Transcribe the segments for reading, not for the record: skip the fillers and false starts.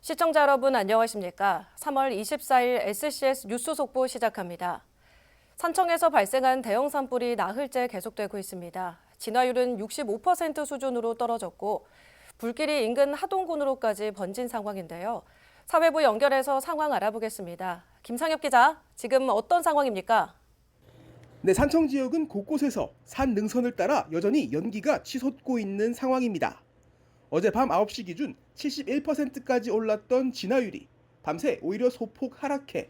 시청자 여러분 안녕하십니까? 3월 24일 SCS 뉴스 속보 시작합니다. 산청에서 발생한 대형 산불이 나흘째 계속되고 있습니다. 진화율은 65% 수준으로 떨어졌고 불길이 인근 하동군으로까지 번진 상황인데요. 사회부 연결해서 상황 알아보겠습니다. 김상엽 기자, 지금 어떤 상황입니까? 네, 산청 지역은 곳곳에서 산 능선을 따라 여전히 연기가 치솟고 있는 상황입니다. 어제 밤 9시 기준 71%까지 올랐던 진화율이 밤새 오히려 소폭 하락해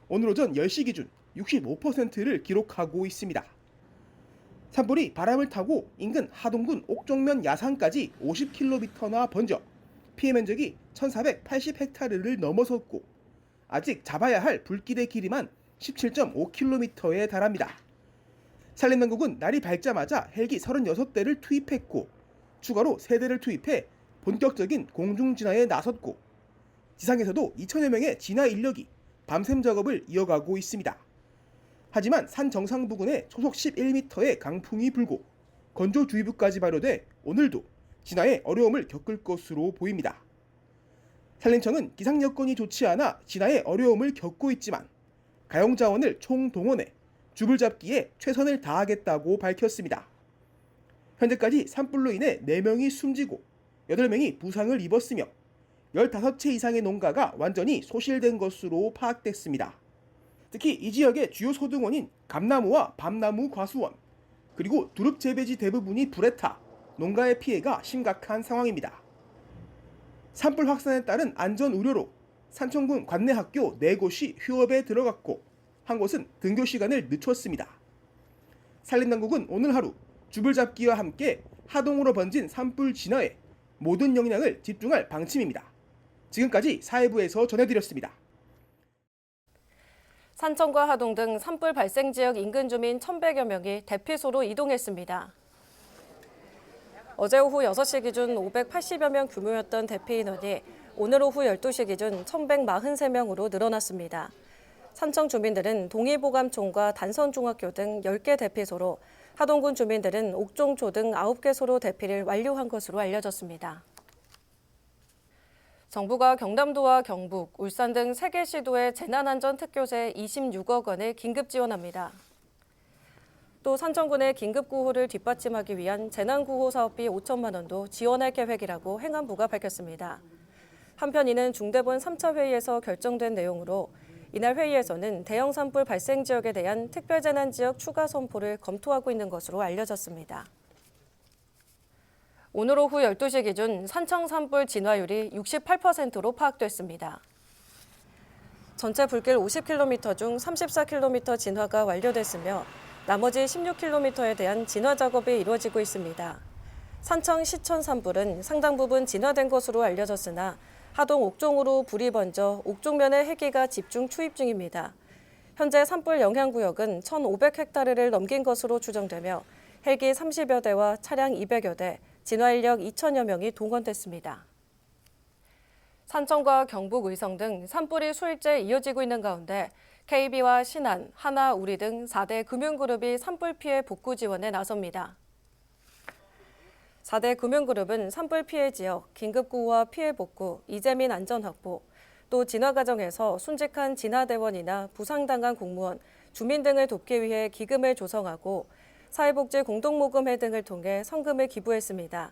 오늘 오전 10시 기준 65%를 기록하고 있습니다. 산불이 바람을 타고 인근 하동군 옥정면 야산까지 50km나 번져 피해 면적이 1,480헥타르를 넘어섰고 아직 잡아야 할 불길의 길이만 17.5km에 달합니다. 산림당국은 날이 밝자마자 헬기 36대를 투입했고 추가로 3대를 투입해 본격적인 공중진화에 나섰고 지상에서도 2천여 명의 진화 인력이 밤샘 작업을 이어가고 있습니다. 하지만 산 정상 부근에 초속 11m의 강풍이 불고 건조주의보까지 발효돼 오늘도 진화에 어려움을 겪을 것으로 보입니다. 산림청은 기상 여건이 좋지 않아 진화에 어려움을 겪고 있지만 가용 자원을 총동원해 줍을 잡기에 최선을 다하겠다고 밝혔습니다. 현재까지 산불로 인해 4명이 숨지고 8명이 부상을 입었으며 15채 이상의 농가가 완전히 소실된 것으로 파악됐습니다. 특히 이 지역의 주요 소득원인 감나무와 밤나무 과수원, 그리고 두릅 재배지 대부분이 불에 타 농가의 피해가 심각한 상황입니다. 산불 확산에 따른 안전 우려로 산청군 관내학교 4곳이 휴업에 들어갔고 한 곳은 등교 시간을 늦췄습니다. 산림당국은 오늘 하루 줍을 잡기와 함께 하동으로 번진 산불 진화에 모든 역량을 집중할 방침입니다. 지금까지 사회부에서 전해드렸습니다. 산청과 하동 등 산불 발생 지역 인근 주민 1,100여 명이 대피소로 이동했습니다. 어제 오후 6시 기준 580여 명 규모였던 대피 인원이 오늘 오후 12시 기준 1,143명으로 늘어났습니다. 산청 주민들은 동의보감촌과 단선중학교 등 10개 대피소로, 하동군 주민들은 옥종초 등 9개소로 대피를 완료한 것으로 알려졌습니다. 정부가 경남도와 경북, 울산 등 3개 시도에 재난안전특교세 26억 원을 긴급 지원합니다. 또 산청군의 긴급구호를 뒷받침하기 위한 재난구호 사업비 5천만 원도 지원할 계획이라고 행안부가 밝혔습니다. 한편 이는 중대본 3차 회의에서 결정된 내용으로 이날 회의에서는 대형 산불 발생 지역에 대한 특별재난지역 추가 선포를 검토하고 있는 것으로 알려졌습니다. 오늘 오후 12시 기준 산청 산불 진화율이 68%로 파악됐습니다. 전체 불길 50km 중 34km 진화가 완료됐으며 나머지 16km에 대한 진화 작업이 이루어지고 있습니다. 산청 시천 산불은 상당 부분 진화된 것으로 알려졌으나 하동 옥종으로 불이 번져 옥종면에 헬기가 집중 투입 중입니다. 현재 산불 영향구역은 1,500헥타르를 넘긴 것으로 추정되며 헬기 30여 대와 차량 200여 대, 진화 인력 2천여 명이 동원됐습니다. 산청과 경북 의성 등 산불이 수일째 이어지고 있는 가운데 KB와 신한, 하나, 우리 등 4대 금융그룹이 산불 피해 복구 지원에 나섭니다. 4대 금융그룹은 산불 피해 지역, 긴급구호와 피해 복구, 이재민 안전 확보, 또 진화 과정에서 순직한 진화대원이나 부상당한 공무원, 주민 등을 돕기 위해 기금을 조성하고 사회복지 공동모금회 등을 통해 성금을 기부했습니다.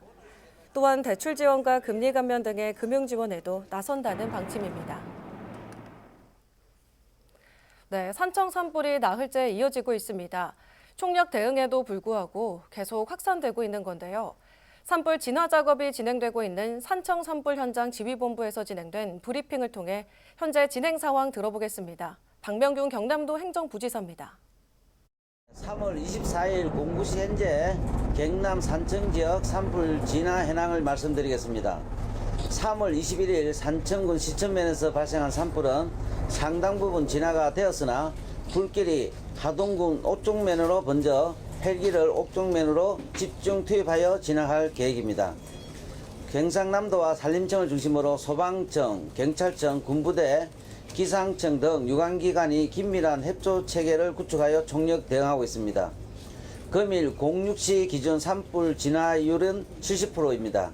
또한 대출 지원과 금리 감면 등의 금융 지원에도 나선다는 방침입니다. 네, 산청 산불이 나흘째 이어지고 있습니다. 총력 대응에도 불구하고 계속 확산되고 있는 건데요. 산불 진화 작업이 진행되고 있는 산청 산불 현장 지휘본부에서 진행된 브리핑을 통해 현재 진행 상황 들어보겠습니다. 박명균 경남도 행정부지사입니다. 3월 24일 09시 현재 경남 산청 지역 산불 진화 현황을 말씀드리겠습니다. 3월 21일 산청군 시천면에서 발생한 산불은 상당 부분 진화가 되었으나 불길이 하동군 옥종면으로 번져 헬기를 옥종면으로 집중 투입하여 진화할 계획입니다. 경상남도와 산림청을 중심으로 소방청, 경찰청, 군부대, 기상청 등 유관기관이 긴밀한 협조 체계를 구축하여 총력 대응하고 있습니다. 금일 06시 기준 산불 진화율은 70%입니다.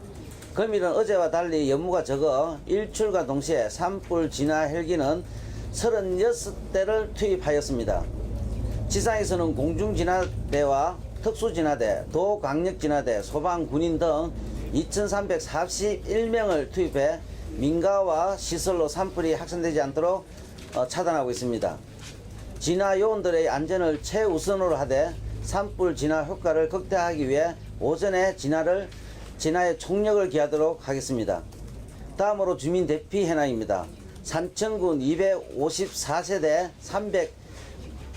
금일은 어제와 달리 연무가 적어 일출과 동시에 산불 진화 헬기는 36대를 투입하였습니다. 지상에서는 공중진화대와 특수진화대, 도강력진화대, 소방, 군인 등 2,341명을 투입해 민가와 시설로 산불이 확산되지 않도록 차단하고 있습니다. 진화 요원들의 안전을 최우선으로 하되 산불 진화 효과를 극대화하기 위해 오전에 진화에 총력을 기하도록 하겠습니다. 다음으로 주민 대피 현황입니다. 산청군 254세대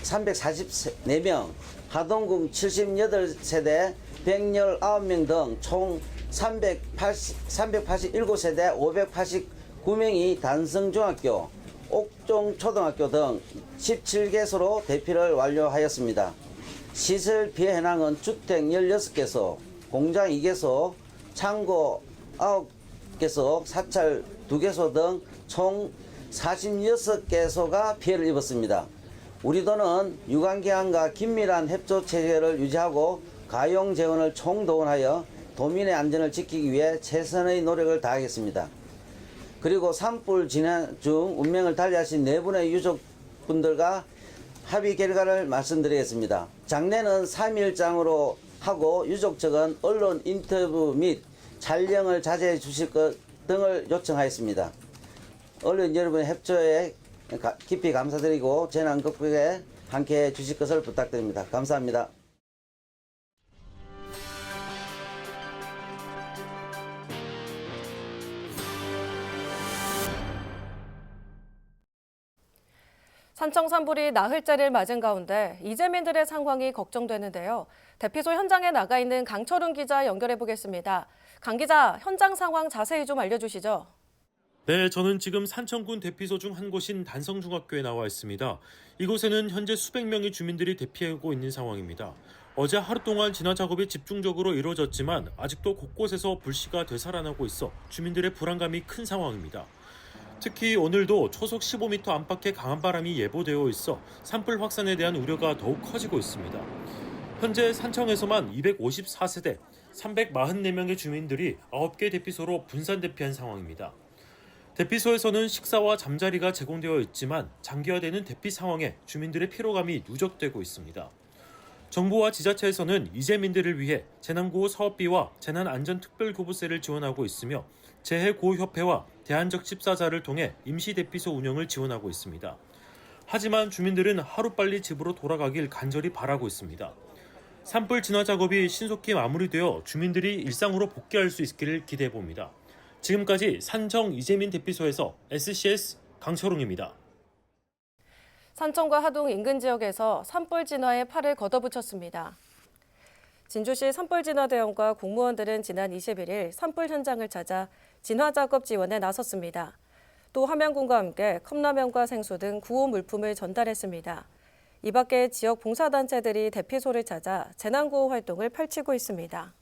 344명, 하동군 78세대 119명 등 총 387세대 589명이 단성중학교, 옥종초등학교 등 17개소로 대피를 완료하였습니다. 시설 피해 현황은 주택 16개소, 공장 2개소, 창고 9개소, 사찰 2개소 등 총 46개소가 피해를 입었습니다. 우리 도는 유관기관과 긴밀한 협조 체계를 유지하고 가용 재원을 총동원하여 도민의 안전을 지키기 위해 최선의 노력을 다하겠습니다. 그리고 산불 진화 중 운명을 달리하신 네 분의 유족분들과 합의 결과를 말씀드리겠습니다. 장례는 3일장으로 하고 유족 측은 언론 인터뷰 및 촬영을 자제해 주실 것 등을 요청하였습니다. 언론 여러분의 협조에 깊이 감사드리고 재난 극복에 함께해 주실 것을 부탁드립니다. 감사합니다. 산청 산불이 나흘째를 맞은 가운데 이재민들의 상황이 걱정되는데요. 대피소 현장에 나가 있는 강철훈 기자 연결해 보겠습니다. 강 기자, 현장 상황 자세히 좀 알려주시죠. 네, 저는 지금 산청군 대피소 중 한 곳인 단성중학교에 나와 있습니다. 이곳에는 현재 수백 명의 주민들이 대피하고 있는 상황입니다. 어제 하루 동안 진화 작업이 집중적으로 이루어졌지만 아직도 곳곳에서 불씨가 되살아나고 있어 주민들의 불안감이 큰 상황입니다. 특히 오늘도 초속 15m 안팎의 강한 바람이 예보되어 있어 산불 확산에 대한 우려가 더욱 커지고 있습니다. 현재 산청에서만 254세대 344명의 주민들이 9개 대피소로 분산 대피한 상황입니다. 대피소에서는 식사와 잠자리가 제공되어 있지만 장기화되는 대피 상황에 주민들의 피로감이 누적되고 있습니다. 정부와 지자체에서는 이재민들을 위해 재난구호 사업비와 재난안전특별교부세를 지원하고 있으며 재해구호협회와 대한적십사자를 통해 임시대피소 운영을 지원하고 있습니다. 하지만 주민들은 하루빨리 집으로 돌아가길 간절히 바라고 있습니다. 산불 진화 작업이 신속히 마무리되어 주민들이 일상으로 복귀할 수 있기를 기대해봅니다. 지금까지 산청 이재민 대피소에서 SCS 강철웅입니다. 산청과 하동 인근 지역에서 산불 진화에 팔을 걷어붙였습니다. 진주시 산불진화대원과 공무원들은 지난 21일 산불 현장을 찾아 진화 작업 지원에 나섰습니다. 또 화명군과 함께 컵라면과 생수 등 구호 물품을 전달했습니다. 이 밖에 지역 봉사단체들이 대피소를 찾아 재난구호 활동을 펼치고 있습니다.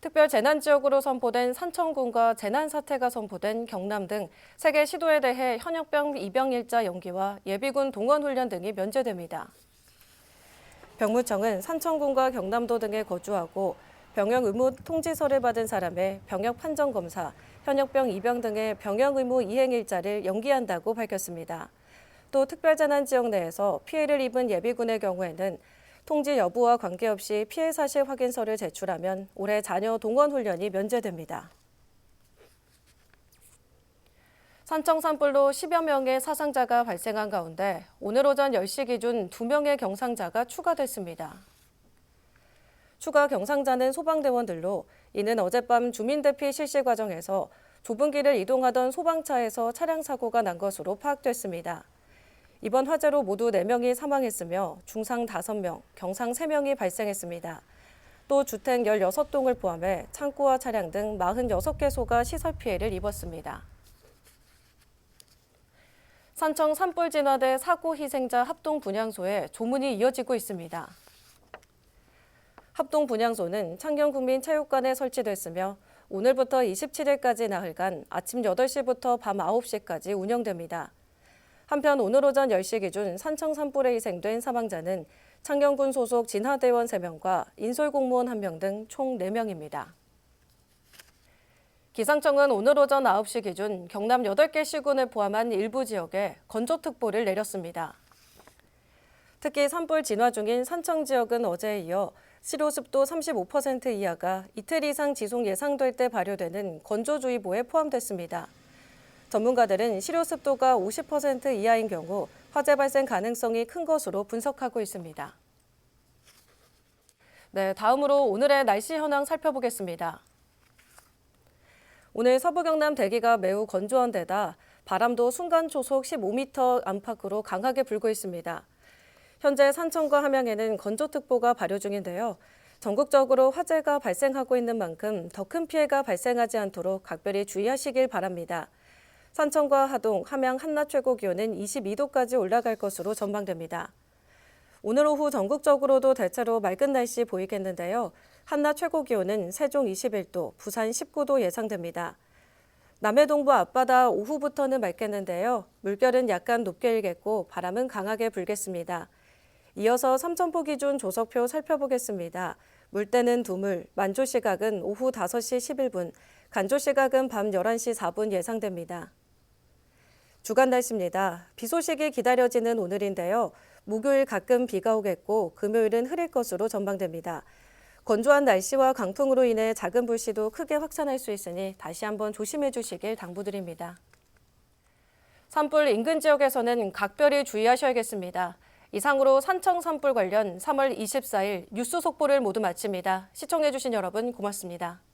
특별 재난지역으로 선포된 산청군과 재난사태가 선포된 경남 등 3개 시도에 대해 현역병 입영일자 연기와 예비군 동원훈련 등이 면제됩니다. 병무청은 산청군과 경남도 등에 거주하고 병역 의무 통지서를 받은 사람의 병역 판정검사, 현역병 입영 등의 병역 의무 이행일자를 연기한다고 밝혔습니다. 또 특별재난지역 내에서 피해를 입은 예비군의 경우에는 통지 여부와 관계없이 피해 사실 확인서를 제출하면 올해 자녀 동원 훈련이 면제됩니다. 산청 산불로 10여 명의 사상자가 발생한 가운데 오늘 오전 10시 기준 2명의 경상자가 추가됐습니다. 추가 경상자는 소방대원들로 이는 어젯밤 주민대피 실시 과정에서 좁은 길을 이동하던 소방차에서 차량 사고가 난 것으로 파악됐습니다. 이번 화재로 모두 4명이 사망했으며 중상 5명, 경상 3명이 발생했습니다. 또 주택 16동을 포함해 창고와 차량 등 46개소가 시설 피해를 입었습니다. 산청 산불진화대 사고 희생자 합동분향소에 조문이 이어지고 있습니다. 합동분향소는 창녕국민체육관에 설치됐으며 오늘부터 27일까지 나흘간 아침 8시부터 밤 9시까지 운영됩니다. 한편 오늘 오전 10시 기준 산청 산불에 희생된 사망자는 창녕군 소속 진화대원 3명과 인솔공무원 1명 등 총 4명입니다. 기상청은 오늘 오전 9시 기준 경남 8개 시군을 포함한 일부 지역에 건조특보를 내렸습니다. 특히 산불 진화 중인 산청 지역은 어제에 이어 실효습도 35% 이하가 이틀 이상 지속 예상될 때 발효되는 건조주의보에 포함됐습니다. 전문가들은 실효습도가 50% 이하인 경우 화재 발생 가능성이 큰 것으로 분석하고 있습니다. 네, 다음으로 오늘의 날씨 현황 살펴보겠습니다. 오늘 서부 경남 대기가 매우 건조한 데다 바람도 순간 초속 15m 안팎으로 강하게 불고 있습니다. 현재 산청과 함양에는 건조특보가 발효 중인데요. 전국적으로 화재가 발생하고 있는 만큼 더 큰 피해가 발생하지 않도록 각별히 주의하시길 바랍니다. 산청과 하동, 함양 한낮 최고 기온은 22도까지 올라갈 것으로 전망됩니다. 오늘 오후 전국적으로도 대체로 맑은 날씨 보이겠는데요. 한낮 최고 기온은 세종 21도, 부산 19도 예상됩니다. 남해 동부 앞바다 오후부터는 맑겠는데요. 물결은 약간 높게 일겠고 바람은 강하게 불겠습니다. 이어서 삼천포 기준 조석표 살펴보겠습니다. 물때는 두물, 만조 시각은 오후 5시 11분, 간조 시각은 밤 11시 4분 예상됩니다. 주간 날씨입니다. 비 소식이 기다려지는 오늘인데요. 목요일 가끔 비가 오겠고 금요일은 흐릴 것으로 전망됩니다. 건조한 날씨와 강풍으로 인해 작은 불씨도 크게 확산할 수 있으니 다시 한번 조심해 주시길 당부드립니다. 산불 인근 지역에서는 각별히 주의하셔야겠습니다. 이상으로 산청 산불 관련 3월 24일 뉴스 속보를 모두 마칩니다. 시청해 주신 여러분 고맙습니다.